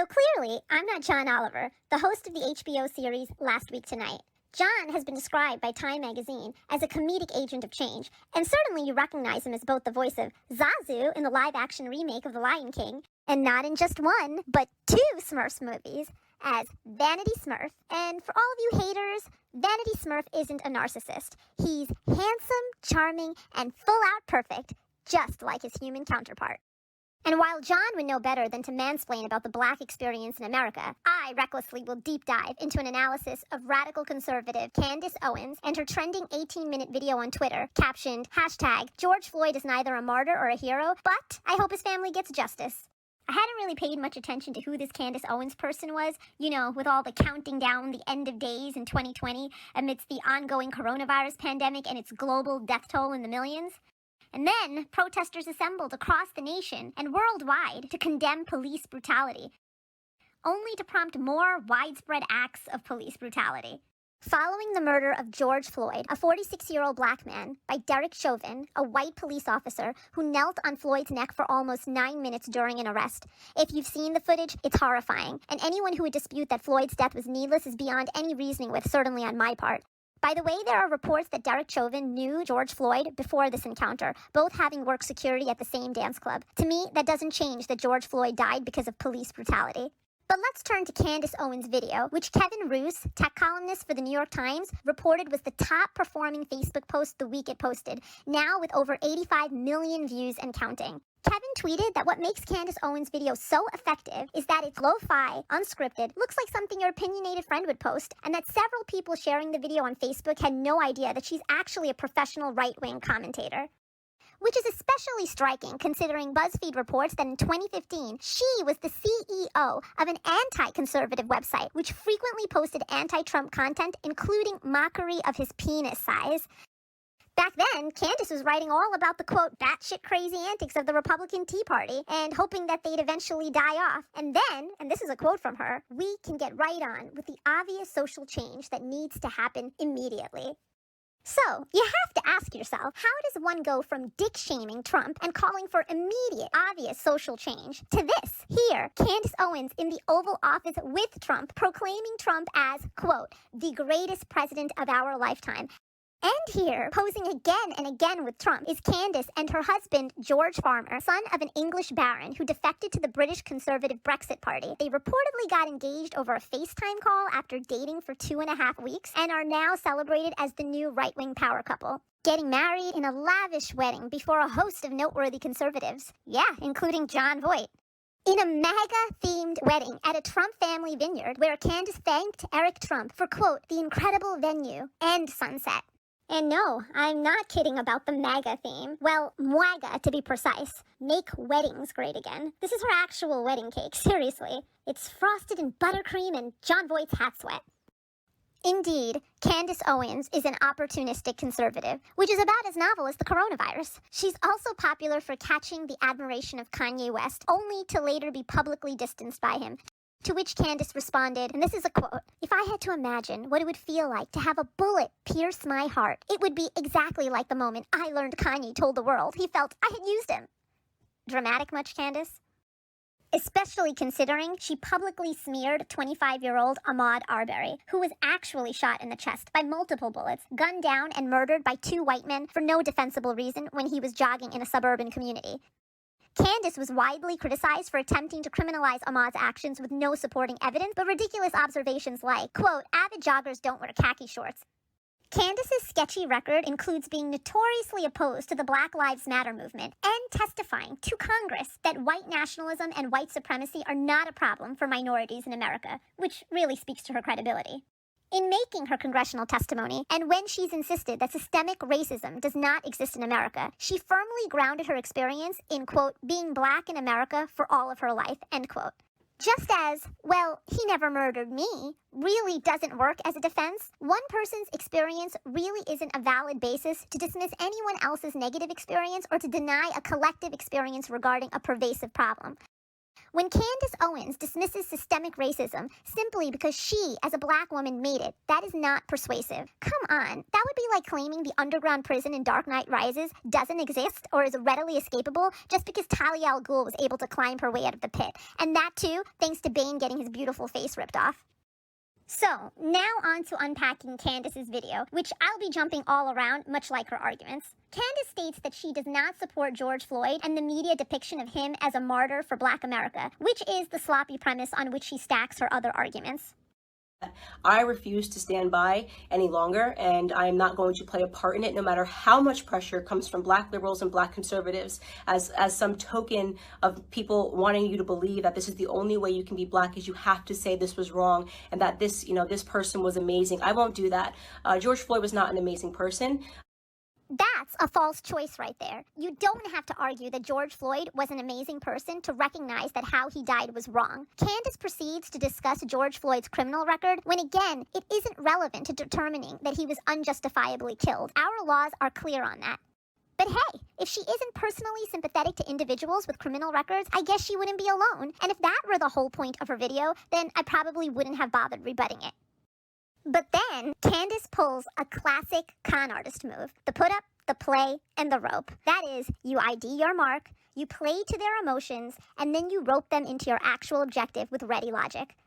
So clearly, I'm not John Oliver, the host of the HBO series Last Week Tonight. John has been described by Time magazine as a comedic agent of change, and certainly you recognize him as both the voice of Zazu in the live-action remake of The Lion King, and not in just one, but two Smurfs movies, as Vanity Smurf. And for all of you haters, Vanity Smurf isn't a narcissist. He's handsome, charming, and full-out perfect, just like his human counterpart. And while John would know better than to mansplain about the black experience in America, I recklessly will deep dive into an analysis of radical conservative Candace Owens and her trending 18-minute video on Twitter, captioned, #George Floyd is neither a martyr or a hero, but I hope his family gets justice. I hadn't really paid much attention to who this Candace Owens person was, with all the counting down the end of days in 2020 amidst the ongoing coronavirus pandemic and its global death toll in the millions. And then, protesters assembled across the nation and worldwide to condemn police brutality, only to prompt more widespread acts of police brutality. Following the murder of George Floyd, a 46-year-old black man, by Derek Chauvin, a white police officer who knelt on Floyd's neck for almost 9 minutes during an arrest. If you've seen the footage, it's horrifying, and anyone who would dispute that Floyd's death was needless is beyond any reasoning with, certainly on my part. By the way, there are reports that Derek Chauvin knew George Floyd before this encounter, both having worked security at the same dance club. To me, that doesn't change that George Floyd died because of police brutality. But let's turn to Candace Owens' video, which Kevin Roose, tech columnist for the New York Times, reported was the top-performing Facebook post the week it posted, now with over 85 million views and counting. Kevin tweeted that what makes Candace Owens' video so effective is that it's lo-fi, unscripted, looks like something your opinionated friend would post, and that several people sharing the video on Facebook had no idea that she's actually a professional right-wing commentator. Which is especially striking considering BuzzFeed reports that in 2015, she was the CEO of an anti-conservative website, which frequently posted anti-Trump content, including mockery of his penis size. Back then, Candace was writing all about the, quote, batshit crazy antics of the Republican Tea Party and hoping that they'd eventually die off. And then, and this is a quote from her, "We can get right on with the obvious social change that needs to happen immediately." So, you have to ask yourself, how does one go from dick-shaming Trump and calling for immediate, obvious social change to this? Here, Candace Owens in the Oval Office with Trump, proclaiming Trump as, quote, the greatest president of our lifetime. And here, posing again and again with Trump, is Candace and her husband, George Farmer, son of an English baron who defected to the British Conservative Brexit Party. They reportedly got engaged over a FaceTime call after dating for 2.5 weeks and are now celebrated as the new right-wing power couple. Getting married in a lavish wedding before a host of noteworthy conservatives. Yeah, including John Voight. In a MAGA-themed wedding at a Trump family vineyard where Candace thanked Eric Trump for, quote, the incredible venue and sunset. And no, I'm not kidding about the MAGA theme. Well, MWAGA to be precise. Make weddings great again. This is her actual wedding cake, seriously. It's frosted in buttercream and John Voight's hat sweat. Indeed, Candace Owens is an opportunistic conservative, which is about as novel as the coronavirus. She's also popular for catching the admiration of Kanye West, only to later be publicly distanced by him. To which Candace responded, and this is a quote, "If I had to imagine what it would feel like to have a bullet pierce my heart, it would be exactly like the moment I learned Kanye told the world he felt I had used him." Dramatic much, Candace? Especially considering she publicly smeared 25-year-old Ahmaud Arbery, who was actually shot in the chest by multiple bullets, gunned down and murdered by 2 white men for no defensible reason when he was jogging in a suburban community. Candace was widely criticized for attempting to criminalize Ahmaud's actions with no supporting evidence, but ridiculous observations like, quote, avid joggers don't wear khaki shorts. Candace's sketchy record includes being notoriously opposed to the Black Lives Matter movement and testifying to Congress that white nationalism and white supremacy are not a problem for minorities in America, which really speaks to her credibility. In making her congressional testimony, and when she's insisted that systemic racism does not exist in America, she firmly grounded her experience in, quote, being black in America for all of her life, end quote. Just as, well, he never murdered me, really doesn't work as a defense, one person's experience really isn't a valid basis to dismiss anyone else's negative experience or to deny a collective experience regarding a pervasive problem. When Candace Owens dismisses systemic racism simply because she, as a black woman, made it, that is not persuasive. Come on, that would be like claiming the underground prison in Dark Knight Rises doesn't exist or is readily escapable just because Talia al Ghul was able to climb her way out of the pit. And that too, thanks to Bane getting his beautiful face ripped off. So, now on to unpacking Candace's video, which I'll be jumping all around, much like her arguments. Candace states that she does not support George Floyd and the media depiction of him as a martyr for Black America, which is the sloppy premise on which she stacks her other arguments. I refuse to stand by any longer, and I am not going to play a part in it, no matter how much pressure comes from Black liberals and Black conservatives as some token of people wanting you to believe that this is the only way you can be Black, is you have to say this was wrong and that this, this person was amazing. I won't do that. George Floyd was not an amazing person. That's a false choice right there. You don't have to argue that George Floyd was an amazing person to recognize that how he died was wrong. Candace proceeds to discuss George Floyd's criminal record when, again, it isn't relevant to determining that he was unjustifiably killed. Our laws are clear on that. But hey, if she isn't personally sympathetic to individuals with criminal records, I guess she wouldn't be alone. And if that were the whole point of her video, then I probably wouldn't have bothered rebutting it. But then, Candace pulls a classic con artist move. The put up, the play, and the rope. That is, you ID your mark, you play to their emotions, and then you rope them into your actual objective with ready logic.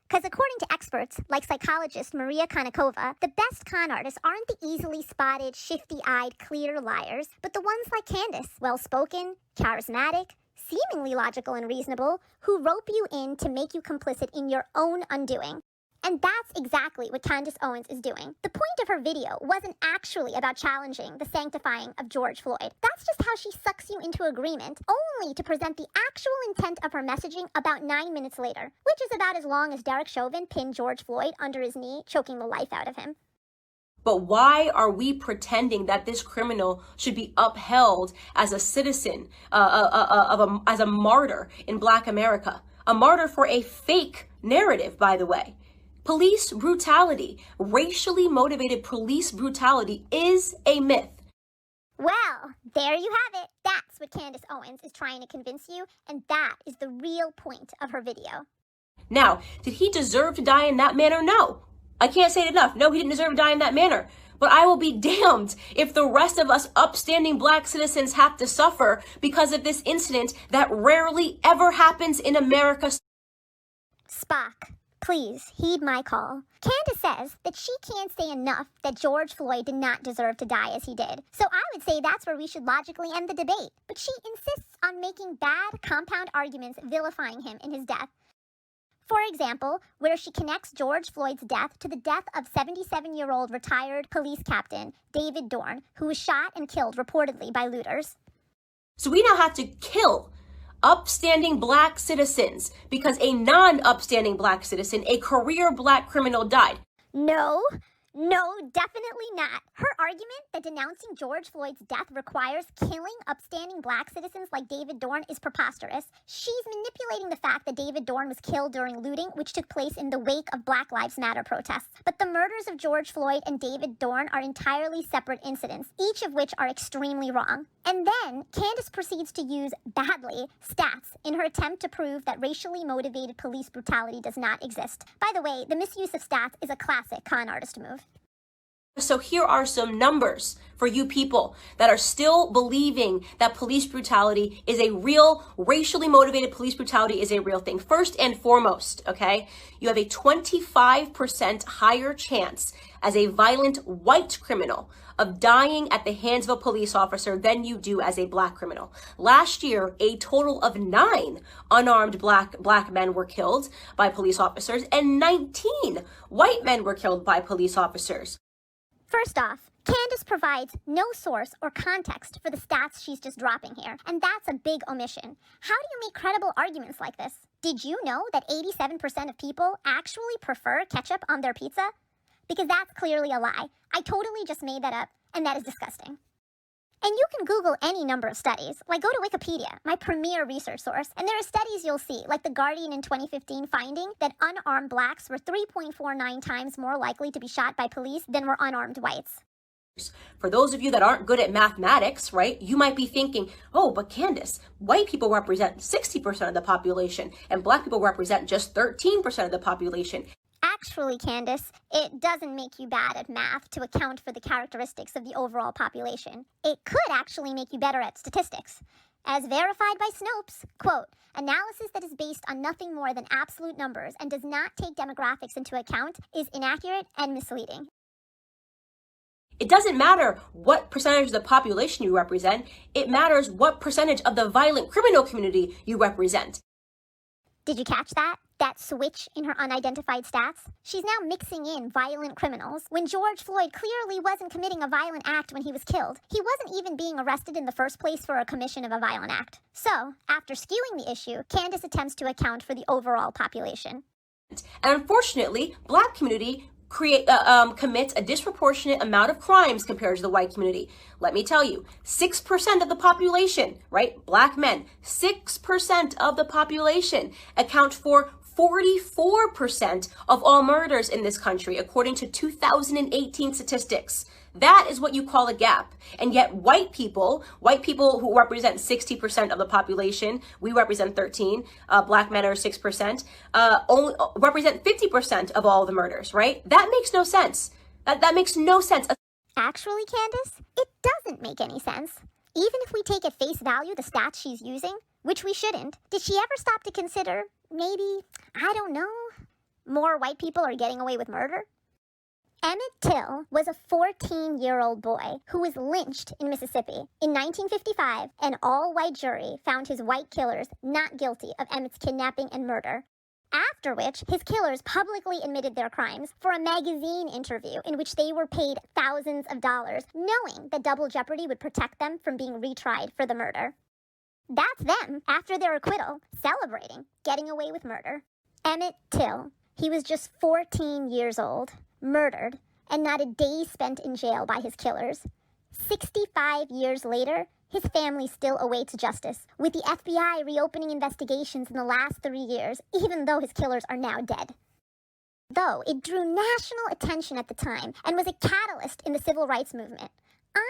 Because according to experts, like psychologist Maria Konnikova, the best con artists aren't the easily spotted, shifty-eyed, clear liars, but the ones like Candace, well-spoken, charismatic, seemingly logical and reasonable, who rope you in to make you complicit in your own undoing. And that's exactly what Candace Owens is doing. The point of her video wasn't actually about challenging the sanctifying of George Floyd. That's just how she sucks you into agreement, only to present the actual intent of her messaging about 9 minutes later, which is about as long as Derek Chauvin pinned George Floyd under his knee, choking the life out of him. But why are we pretending that this criminal should be upheld as a citizen, as a martyr in Black America? A martyr for a fake narrative, by the way. Police brutality, racially motivated police brutality, is a myth. Well, there you have it. That's what Candace Owens is trying to convince you, and that is the real point of her video. Now, did he deserve to die in that manner? No. I can't say it enough. No, he didn't deserve to die in that manner. But I will be damned if the rest of us upstanding Black citizens have to suffer because of this incident that rarely ever happens in America. Spock, please heed my call. Candace says that she can't say enough that George Floyd did not deserve to die as he did. So I would say that's where we should logically end the debate. But she insists on making bad compound arguments vilifying him in his death. For example, where she connects George Floyd's death to the death of 77-year-old retired police captain David Dorn, who was shot and killed reportedly by looters. So we now have to kill upstanding Black citizens because a non-upstanding Black citizen, a career Black criminal, died. No, definitely not. Her argument that denouncing George Floyd's death requires killing upstanding Black citizens like David Dorn is preposterous. She's manipulating the fact that David Dorn was killed during looting, which took place in the wake of Black Lives Matter protests. But the murders of George Floyd and David Dorn are entirely separate incidents, each of which are extremely wrong. And then, Candace proceeds to use, badly, stats in her attempt to prove that racially motivated police brutality does not exist. By the way, the misuse of stats is a classic con artist move. So here are some numbers for you people that are still believing that police brutality is a real, racially motivated police brutality is a real thing. First and foremost, okay, you have a 25% higher chance as a violent white criminal of dying at the hands of a police officer than you do as a Black criminal. Last year, a total of 9 unarmed black men were killed by police officers and 19 white men were killed by police officers. First off, Candace provides no source or context for the stats she's just dropping here, and that's a big omission. How do you make credible arguments like this? Did you know that 87% of people actually prefer ketchup on their pizza? Because that's clearly a lie. I totally just made that up, and that is disgusting. And you can Google any number of studies, like go to Wikipedia, my premier research source, and there are studies you'll see, like The Guardian in 2015 finding that unarmed Blacks were 3.49 times more likely to be shot by police than were unarmed whites. For those of you that aren't good at mathematics, right, you might be thinking, oh, but Candace, white people represent 60% of the population and black people represent just 13% of the population. Actually, Candace, it doesn't make you bad at math to account for the characteristics of the overall population. It could actually make you better at statistics. As verified by Snopes, quote, analysis that is based on nothing more than absolute numbers and does not take demographics into account is inaccurate and misleading. It doesn't matter what percentage of the population you represent. It matters what percentage of the violent criminal community you represent. Did you catch that? That switch in her unidentified stats? She's now mixing in violent criminals when George Floyd clearly wasn't committing a violent act when he was killed. He wasn't even being arrested in the first place for a commission of a violent act. So, after skewing the issue, Candace attempts to account for the overall population. And unfortunately, black community commits a disproportionate amount of crimes compared to the white community. Let me tell you, 6% of the population, right? Black men, 6% of the population account for 44% of all murders in this country, according to 2018 statistics. That is what you call a gap. And yet white people who represent 60% of the population, we represent 13, black men are 6%, only represent 50% of all the murders, right? That makes no sense. That makes no sense. Actually, Candace, it doesn't make any sense. Even if we take at face value the stats she's using, which we shouldn't, did she ever stop to consider, maybe, I don't know, more white people are getting away with murder? Emmett Till was a 14-year-old boy who was lynched in Mississippi. In 1955, an all-white jury found his white killers not guilty of Emmett's kidnapping and murder. After which, his killers publicly admitted their crimes for a magazine interview in which they were paid thousands of dollars, knowing that double jeopardy would protect them from being retried for the murder. That's them, after their acquittal, celebrating getting away with murder. Emmett Till, he was just 14 years old, murdered, and not a day spent in jail by his killers. 65 years later, his family still awaits justice, with the FBI reopening investigations in the last 3 years, even though his killers are now dead. Though it drew national attention at the time and was a catalyst in the civil rights movement.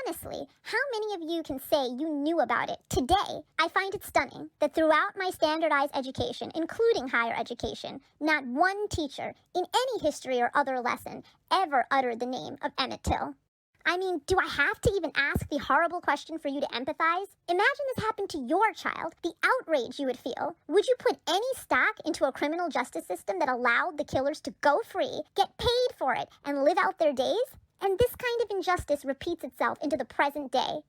Honestly, how many of you can say you knew about it today? I find it stunning that throughout my standardized education, including higher education, not one teacher in any history or other lesson ever uttered the name of Emmett Till. I mean, do I have to even ask the horrible question for you to empathize? Imagine this happened to your child, the outrage you would feel. Would you put any stock into a criminal justice system that allowed the killers to go free, get paid for it, and live out their days? And this kind of injustice repeats itself into the present day.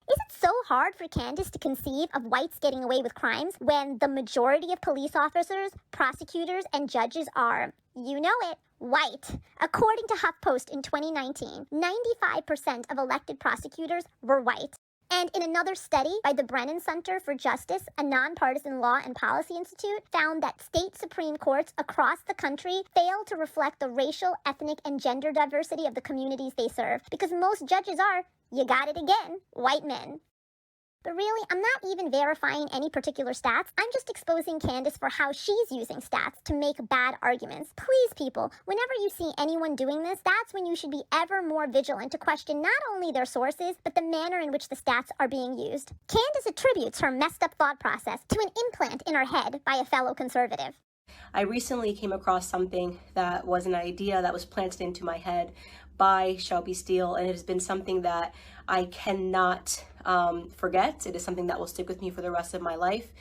Is it so hard for Candace to conceive of whites getting away with crimes when the majority of police officers, prosecutors, and judges are, you know it, white? According to HuffPost in 2019, 95% of elected prosecutors were white. And in another study by the Brennan Center for Justice, a nonpartisan law and policy institute, found that state Supreme Courts across the country fail to reflect the racial, ethnic, and gender diversity of the communities they serve, because most judges are, you got it again, white men. But really, I'm not even verifying any particular stats. I'm just exposing Candace for how she's using stats to make bad arguments. Please, people, whenever you see anyone doing this, that's when you should be ever more vigilant to question not only their sources, but the manner in which the stats are being used. Candace attributes her messed up thought process to an implant in her head by a fellow conservative. I recently came across something that was an idea that was planted into my head by Shelby Steele, and it has been something that I cannot forget. It is something that will stick with me for the rest of my life,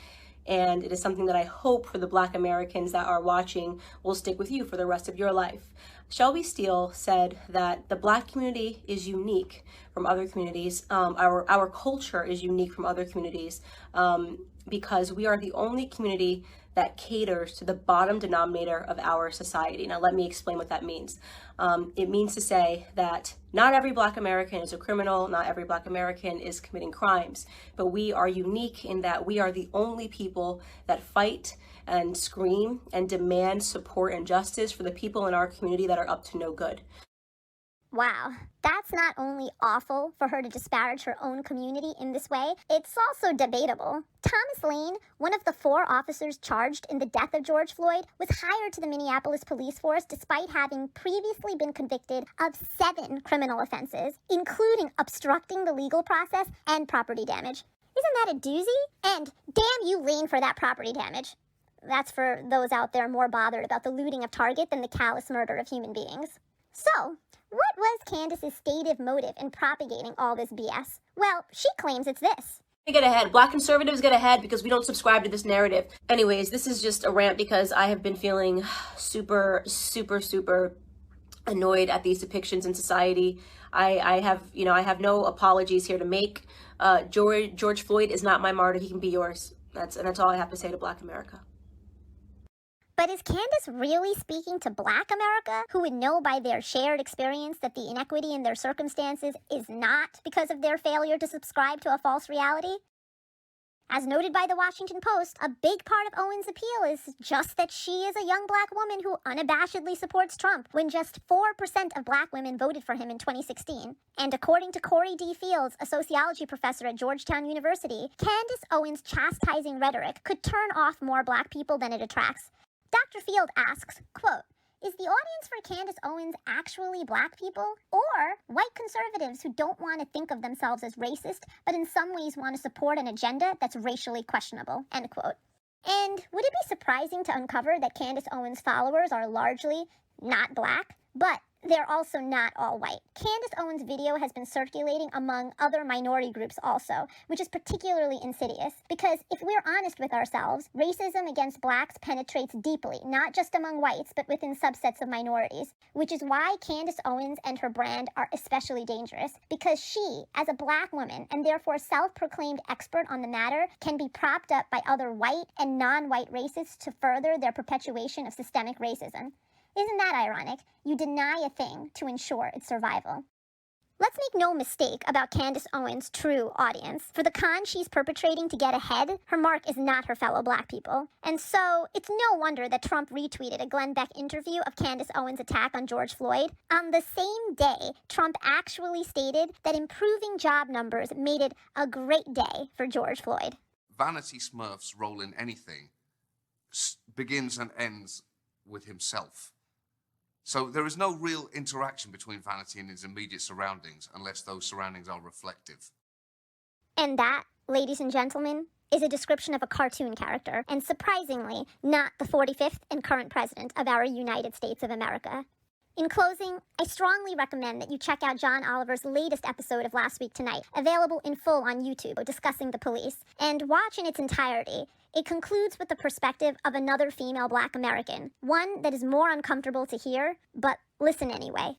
and it is something that I hope for the Black Americans that are watching will stick with you for the rest of your life. Shelby Steele said that the Black community is unique from other communities. Our culture is unique from other communities because we are the only community that caters to the bottom denominator of our society. Now, let me explain what that means. It means to say that not every Black American is a criminal, not every Black American is committing crimes, but we are unique in that we are the only people that fight and scream and demand support and justice for the people in our community that are up to no good. Wow, that's not only awful for her to disparage her own community in this way, it's also debatable. Thomas Lane, one of the 4 officers charged in the death of George Floyd, was hired to the Minneapolis police force despite having previously been convicted of 7 criminal offenses, including obstructing the legal process and property damage. Isn't that a doozy? And damn you, Lane, for that property damage. That's for those out there more bothered about the looting of Target than the callous murder of human beings. So, what was Candace's stated motive in propagating all this BS? Well, she claims it's this. They get ahead. Black conservatives get ahead because we don't subscribe to this narrative. Anyways, this is just a rant because I have been feeling super annoyed at these depictions in society. I have no apologies here to make. George Floyd is not my martyr. He can be yours. That's all I have to say to Black America. But is Candace really speaking to Black America, who would know by their shared experience that the inequity in their circumstances is not because of their failure to subscribe to a false reality? As noted by the Washington Post, a big part of Owens' appeal is just that she is a young Black woman who unabashedly supports Trump, when just 4% of Black women voted for him in 2016. And according to Corey D. Fields, a sociology professor at Georgetown University, Candace Owens' chastising rhetoric could turn off more Black people than it attracts. Dr. Field asks, quote, "Is the audience for Candace Owens actually Black people, or white conservatives who don't want to think of themselves as racist, but in some ways want to support an agenda that's racially questionable?" End quote. And would it be surprising to uncover that Candace Owens' followers are largely not Black, but they're also not all white? Candace Owens' video has been circulating among other minority groups also, which is particularly insidious, because if we're honest with ourselves, racism against Blacks penetrates deeply, not just among whites, but within subsets of minorities, which is why Candace Owens and her brand are especially dangerous, because she, as a Black woman, and therefore self-proclaimed expert on the matter, can be propped up by other white and non-white racists to further their perpetuation of systemic racism. Isn't that ironic? You deny a thing to ensure its survival. Let's make no mistake about Candace Owens' true audience. For the con she's perpetrating to get ahead, her mark is not her fellow Black people. And so, it's no wonder that Trump retweeted a Glenn Beck interview of Candace Owens' attack on George Floyd. On the same day, Trump actually stated that improving job numbers made it a great day for George Floyd. Vanity Smurf's role in anything begins and ends with himself. So there is no real interaction between Vanity and his immediate surroundings unless those surroundings are reflective. And that, ladies and gentlemen, is a description of a cartoon character, and surprisingly, not the 45th and current president of our United States of America. In closing, I strongly recommend that you check out John Oliver's latest episode of Last Week Tonight, available in full on YouTube, discussing the police, and watch in its entirety. It concludes with the perspective of another female Black American, one that is more uncomfortable to hear, but listen anyway.